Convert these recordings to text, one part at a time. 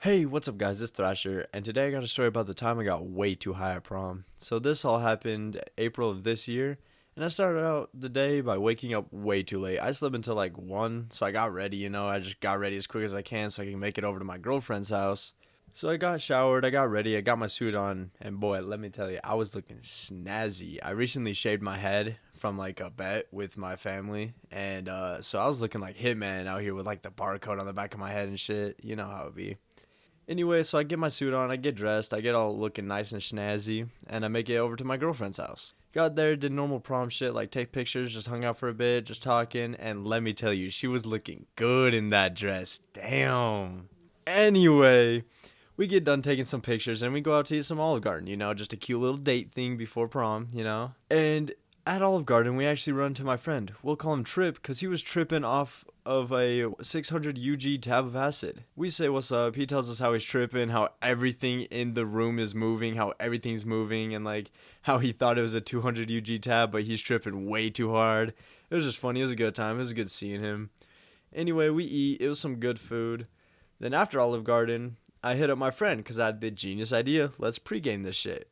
Hey, what's up guys, it's Thrasher, and today I got a story about the time I got way too high at prom. So this all happened April of this year, and I started out the day by waking up way too late. I slept until like 1, so I got ready, I just got ready as quick as I can so I can make it over to my girlfriend's house. So I got showered, I got ready, I got my suit on, and boy, let me tell you, I was looking snazzy. I recently shaved my head from like a bet with my family, and so I was looking like Hitman out here with like the barcode on the back of my head and shit. You know how it be. Anyway, so I get my suit on, I get dressed, I get all looking nice and snazzy, and I make it over to my girlfriend's house. Got there, did normal prom shit, like take pictures, just hung out for a bit, just talking, and let me tell you, she was looking good in that dress. Damn. Anyway, we get done taking some pictures and we go out to eat some Olive Garden, just a cute little date thing before prom. And at Olive Garden, we actually run into my friend. We'll call him Trip because he was tripping off of a 600 UG tab of acid. We say what's up. He tells us how he's tripping, how everything in the room is moving, how everything's moving, and like how he thought it was a 200 UG tab, but he's tripping way too hard. It was just funny. It was a good time. It was good seeing him. Anyway, we eat. It was some good food. Then after Olive Garden, I hit up my friend because I had the genius idea. Let's pregame this shit.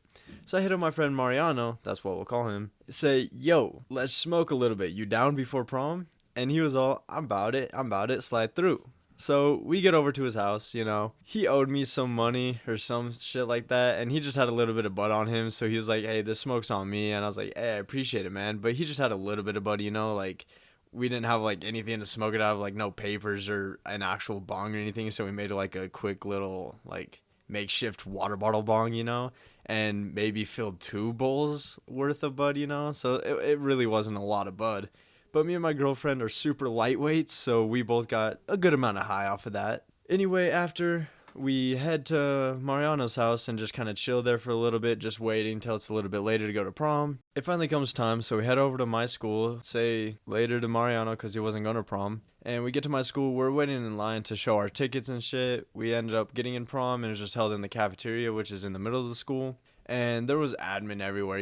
So I hit up my friend Mariano, that's what we'll call him, say, yo, let's smoke a little bit. You down before prom? And he was all, I'm about it, slide through. So we get over to his house, He owed me some money or some shit like that, and he just had a little bit of bud on him. So he was like, hey, this smoke's on me. And I was like, hey, I appreciate it, man. But he just had a little bit of bud, like we didn't have like anything to smoke it out of, like no papers or an actual bong or anything. So we made like a quick little like makeshift water bottle bong, and maybe filled 2 bowls worth of bud. So it really wasn't a lot of bud. But me and my girlfriend are super lightweights, so we both got a good amount of high off of that. Anyway, after we head to Mariano's house and just kind of chill there for a little bit, just waiting till it's a little bit later to go to prom. It finally comes time, so we head over to my school, say later to Mariano because he wasn't going to prom. And we get to my school, we're waiting in line to show our tickets and shit. We ended up getting in prom, and it was just held in the cafeteria, which is in the middle of the school. And there was admin everywhere,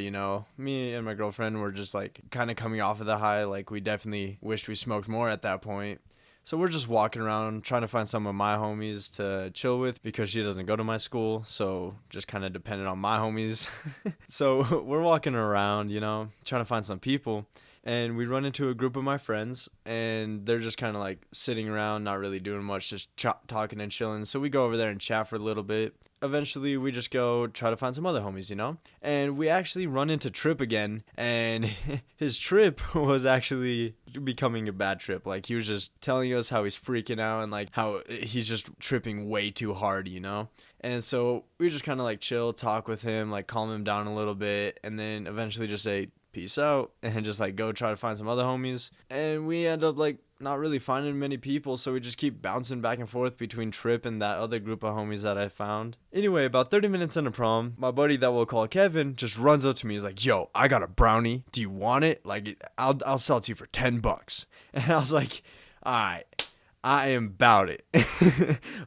Me and my girlfriend were just like kind of coming off of the high. Like we definitely wished we smoked more at that point. So we're just walking around trying to find some of my homies to chill with because she doesn't go to my school. So just kind of dependent on my homies. So we're walking around, trying to find some people. And we run into a group of my friends, and they're just kind of like sitting around, not really doing much, just talking and chilling. So we go over there and chat for a little bit. Eventually, we just go try to find some other homies. And we actually run into Trip again, and his trip was actually becoming a bad trip. Like, he was just telling us how he's freaking out and like how he's just tripping way too hard. And so we just kind of like chill, talk with him, like calm him down a little bit, and then eventually just say, peace out, and just like go try to find some other homies. And we end up like not really finding many people, so we just keep bouncing back and forth between Trip and that other group of homies that I found. Anyway, about 30 minutes into prom, my buddy that we'll call Kevin just runs up to me. He's like, yo, I got a brownie, do you want it? Like, I'll sell it to you for $10. And I was like, all right, I am about it.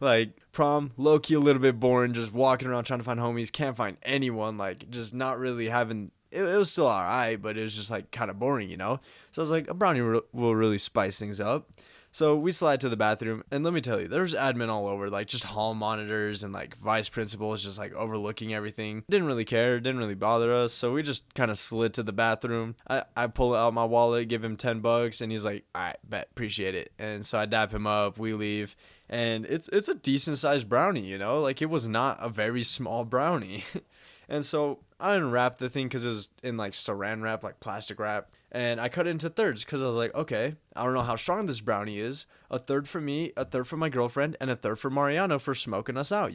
Like, prom, low-key a little bit boring, just walking around trying to find homies, can't find anyone, like just not really having it was still alright, but it was just like kind of boring, So I was like, a brownie will really spice things up. So we slide to the bathroom, and let me tell you, there's admin all over, like just hall monitors and like vice principals just like overlooking everything. Didn't really care, didn't really bother us, so we just kind of slid to the bathroom. I pull out my wallet, give him $10, and he's like, alright, bet, appreciate it. And so I dap him up, we leave, and it's a decent sized brownie, like it was not a very small brownie. And so I unwrapped the thing because it was in like saran wrap, like plastic wrap. And I cut it into thirds because I was like, okay, I don't know how strong this brownie is. A third for me, a third for my girlfriend, and a third for Mariano for smoking us out,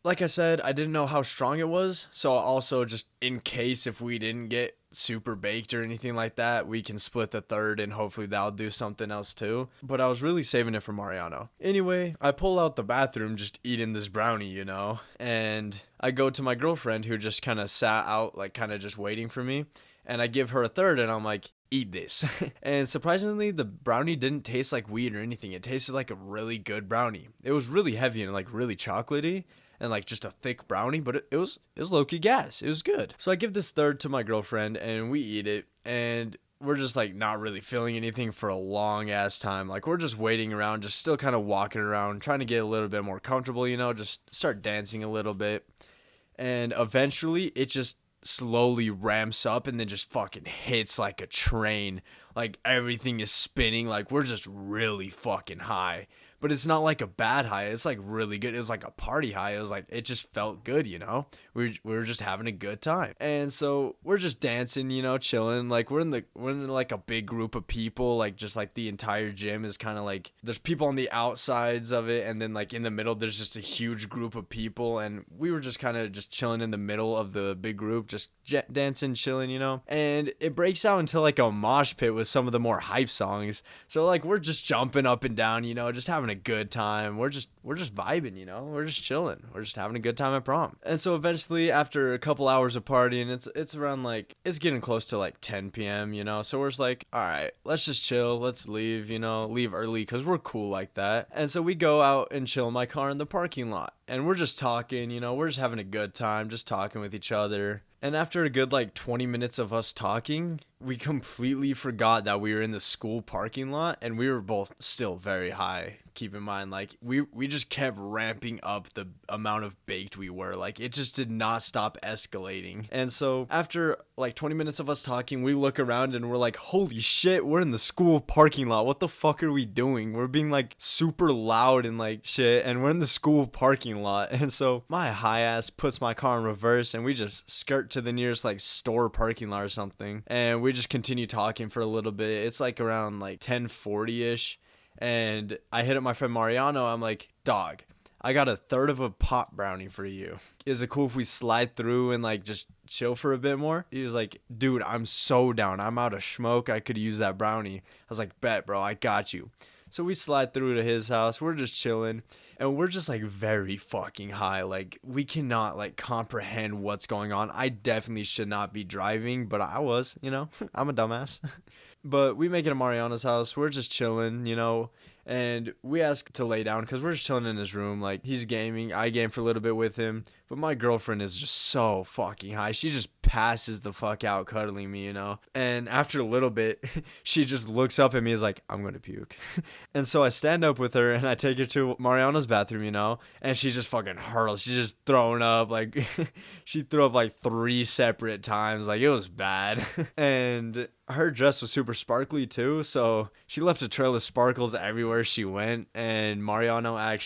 Like I said, I didn't know how strong it was. So also just in case if we didn't get super baked or anything like that, we can split the third and hopefully that'll do something else too. But I was really saving it for Mariano. Anyway, I pull out the bathroom just eating this brownie, and I go to my girlfriend who just kind of sat out, like kind of just waiting for me. And I give her a third and I'm like, eat this. And surprisingly, the brownie didn't taste like weed or anything. It tasted like a really good brownie. It was really heavy and like really chocolatey and like just a thick brownie, but it was low-key gas. It was good. So I give this third to my girlfriend and we eat it, and we're just like not really feeling anything for a long ass time. Like we're just waiting around, just still kind of walking around, trying to get a little bit more comfortable, just start dancing a little bit. And eventually it just slowly ramps up and then just fucking hits like a train. Like everything is spinning, like we're just really fucking high. But it's not like a bad high. It's like really good. It was like a party high. It was like, it just felt good, We were just having a good time. And so we're just dancing, chilling. Like we're in like a big group of people. Like just like the entire gym is kind of like, there's people on the outsides of it. And then like in the middle, there's just a huge group of people. And we were just kind of just chilling in the middle of the big group, just dancing, chilling, And it breaks out into like a mosh pit with some of the more hype songs. So like we're just jumping up and down, just having a good time. We're just vibing, we're just chilling. We're just having a good time at prom. And so eventually after a couple hours of partying, it's around like, it's getting close to like 10 p.m., So we're just like, all right, let's just chill. Let's leave, leave early because we're cool like that. And so we go out and chill in my car in the parking lot. And we're just talking, we're just having a good time, just talking with each other. And after a good like 20 minutes of us talking, we completely forgot that we were in the school parking lot and we were both still very high. Keep in mind, like we just kept ramping up the amount of baked we were. Like it just did not stop escalating. And so after like 20 minutes of us talking, we look around and we're like, holy shit, we're in the school parking lot. What the fuck are we doing? We're being like super loud and like shit, and we're in the school parking lot. And so my high ass puts my car in reverse and we just skirt to the nearest like store parking lot or something. And we just continue talking for a little bit. It's like around like 10:40ish. And I hit up my friend Mariano. I'm like, dog, I got a third of a pop brownie for you. Is it cool if we slide through and like just chill for a bit more? He was like, dude, I'm so down. I'm out of smoke. I could use that brownie. I was like, bet, bro, I got you. So we slide through to his house. We're just chilling. And we're just like very fucking high. Like we cannot like comprehend what's going on. I definitely should not be driving, but I was, I'm a dumbass. But we make it to Mariano's house. We're just chilling, and we ask to lay down because we're just chilling in his room. Like he's gaming. I game for a little bit with him. But my girlfriend is just so fucking high. She just passes the fuck out cuddling me, And after a little bit, she just looks up at me and is like, I'm going to puke. And so I stand up with her and I take her to Mariano's bathroom, And she just fucking hurls. She's just throwing up. Like she threw up like 3 separate times. Like it was bad. And her dress was super sparkly too. So she left a trail of sparkles everywhere she went. And Mariano I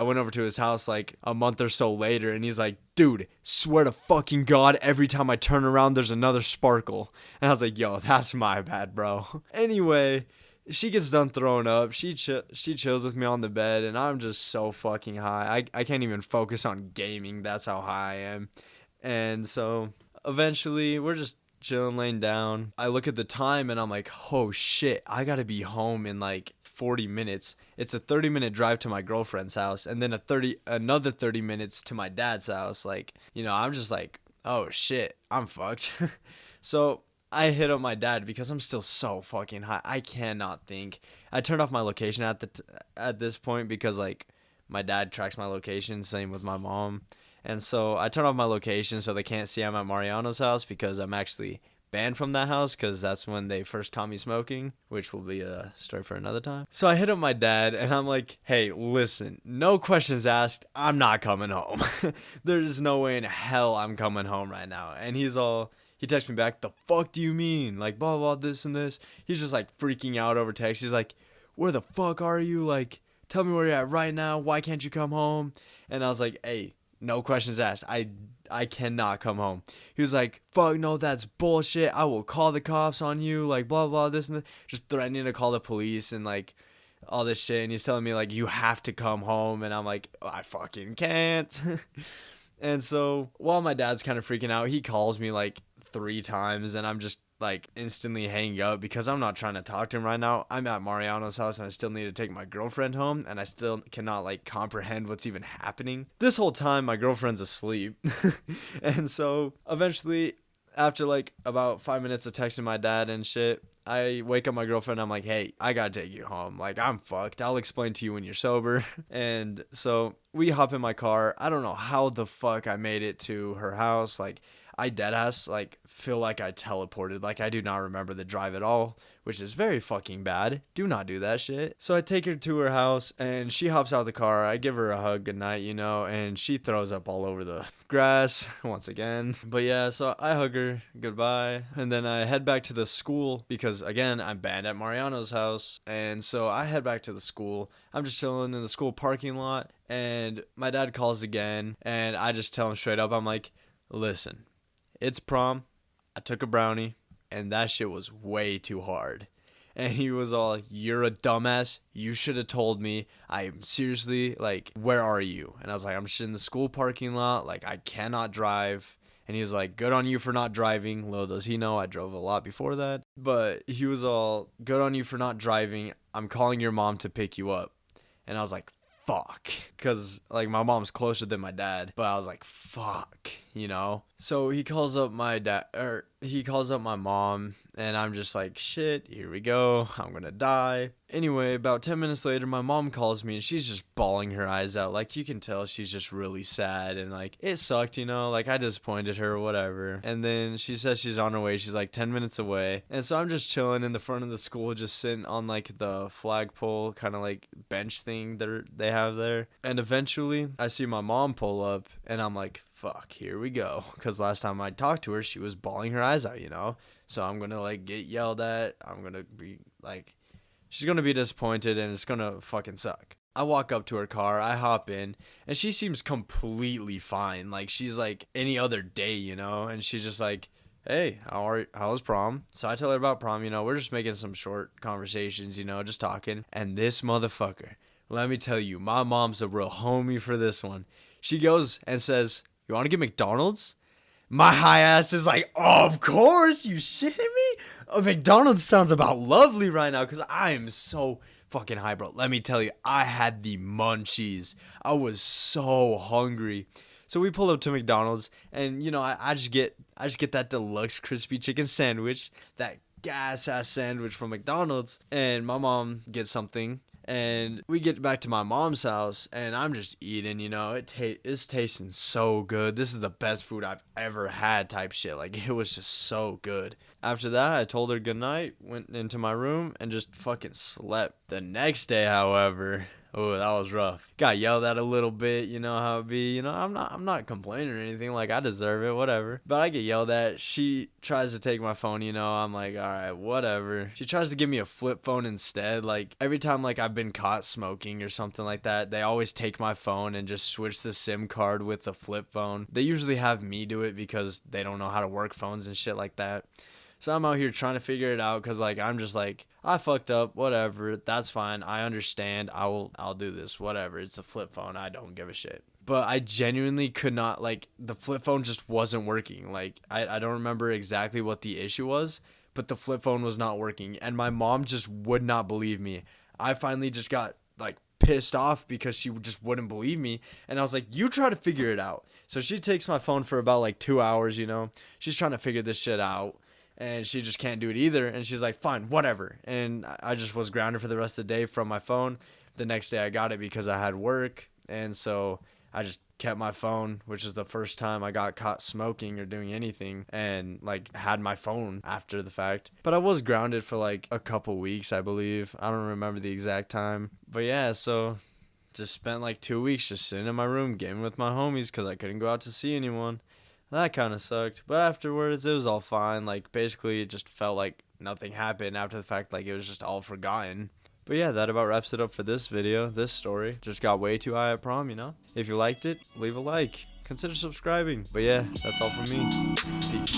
went over to his house like a month or so later and he's like, dude, swear to fucking God, every time I turn around, there's another sparkle. And I was like, yo, that's my bad, bro. Anyway, she gets done throwing up. She chills with me on the bed, and I'm just so fucking high. I can't even focus on gaming. That's how high I am. And so eventually, we're just chilling, laying down. I look at the time, and I'm like, oh shit, I gotta be home in like 40 minutes. It's a 30-minute drive to my girlfriend's house and then another 30 minutes to my dad's house. Like, I'm just like, oh shit, I'm fucked. So I hit up my dad because I'm still so fucking high. I cannot think. I turned off my location at this point because like my dad tracks my location, same with my mom. And so I turned off my location so they can't see I'm at Mariano's house because I'm actually banned from that house because that's when they first caught me smoking, which will be a story for another time. So I hit up my dad and I'm like, hey, listen, no questions asked, I'm not coming home. There's no way in hell I'm coming home right now. And he texts me back, the fuck do you mean? Like blah blah this and this. He's just like freaking out over text. He's like, where the fuck are you? Like, tell me where you're at right now. Why can't you come home? And I was like, hey, no questions asked. I cannot come home. He was like, fuck no, that's bullshit. I will call the cops on you. Like, blah, blah, this and that. Just threatening to call the police and, like, all this shit. And he's telling me, like, you have to come home. And I'm like, I fucking can't. And so while my dad's kind of freaking out, he calls me, like, 3 times. And I'm just, like, instantly hanging up because I'm not trying to talk to him right now. I'm at Mariano's house and I still need to take my girlfriend home. And I still cannot, like, comprehend what's even happening. This whole time, my girlfriend's asleep. And so eventually, after, like, about 5 minutes of texting my dad and shit, I wake up my girlfriend. I'm like, hey, I gotta take you home. Like, I'm fucked. I'll explain to you when you're sober. And so we hop in my car. I don't know how the fuck I made it to her house. Like, I deadass like feel like I teleported. Like I do not remember the drive at all, which is very fucking bad. Do not do that shit. So I take her to her house and she hops out of the car. I give her a hug goodnight, you know, and she throws up all over the grass once again. But yeah, so I hug her goodbye and then I head back to the school because again, I'm banned at Mariano's house. And so I head back to the school. I'm just chilling in the school parking lot and my dad calls again and I just tell him straight up, I'm like, listen, it's prom. I took a brownie and that shit was way too hard. And he was all, you're a dumbass. You should have told me. I am seriously, like, where are you? And I was like, I'm just in the school parking lot. Like, I cannot drive. And he was like, good on you for not driving. Little does he know, I drove a lot before that. But he was all, good on you for not driving. I'm calling your mom to pick you up. And I was like, fuck. Because, like, my mom's closer than my dad. But I was like, fuck, you know? So he calls up my dad, or he calls up my mom. And I'm just like, shit, here we go. I'm gonna die. Anyway, about 10 minutes later, my mom calls me and she's just bawling her eyes out. Like, you can tell she's just really sad. And, like, it sucked, you know? Like, I disappointed her or whatever. And then she says she's on her way. She's, like, 10 minutes away. And so I'm just chilling in the front of the school, just sitting on, like, the flagpole kind of, like, bench thing that they have there. And eventually, I see my mom pull up. And I'm like, fuck, here we go. Because last time I talked to her, she was bawling her eyes out, you know? So I'm going to, like, get yelled at. I'm going to be, like, she's going to be disappointed and it's going to fucking suck. I walk up to her car. I hop in. And she seems completely fine. Like, she's, like, any other day, you know? And she's just like, hey, how's prom? So I tell her about prom, you know? We're just making some short conversations, you know? Just talking. And this motherfucker, let me tell you, my mom's a real homie for this one. She goes and says, you want to get McDonald's? My high ass is like, oh, of course, you shitting me? Oh, McDonald's sounds about lovely right now because I am so fucking high, bro. Let me tell you, I had the munchies. I was so hungry. So we pull up to McDonald's and, you know, I just get that deluxe crispy chicken sandwich, that gas ass sandwich from McDonald's, and my mom gets something. And we get back to my mom's house, and I'm just eating, you know, it's tasting so good. This is the best food I've ever had type shit. Like, it was just so good. After that, I told her goodnight, went into my room, and just fucking slept. The next day, however, oh, that was rough. Got yelled at a little bit, you know how it be. You know, I'm not complaining or anything. Like, I deserve it, whatever. But I get yelled at. She tries to take my phone, you know. I'm like, all right, whatever. She tries to give me a flip phone instead. Like, every time, like, I've been caught smoking or something like that, they always take my phone and just switch the SIM card with the flip phone. They usually have me do it because they don't know how to work phones and shit like that. So I'm out here trying to figure it out because, like, I'm just like, I fucked up, whatever, that's fine, I understand, I'll do this, whatever, it's a flip phone, I don't give a shit. But I genuinely could not, like, the flip phone just wasn't working. Like, I don't remember exactly what the issue was, but the flip phone was not working, and my mom just would not believe me. I finally just got, like, pissed off because she just wouldn't believe me, and I was like, you try to figure it out. So she takes my phone for about, like, 2 hours, you know, she's trying to figure this shit out. And she just can't do it either. And she's like, fine, whatever. And I just was grounded for the rest of the day from my phone. The next day I got it because I had work. And so I just kept my phone, which is the first time I got caught smoking or doing anything. And, like, had my phone after the fact. But I was grounded for, like, a couple weeks, I believe. I don't remember the exact time. But yeah, so just spent, like, 2 weeks just sitting in my room gaming with my homies because I couldn't go out to see anyone. That kind of sucked, but afterwards, it was all fine. Like, basically, it just felt like nothing happened after the fact, like, it was just all forgotten. But yeah, that about wraps it up for this video, this story. Just got way too high at prom, you know? If you liked it, leave a like. Consider subscribing. But yeah, that's all from me. Peace.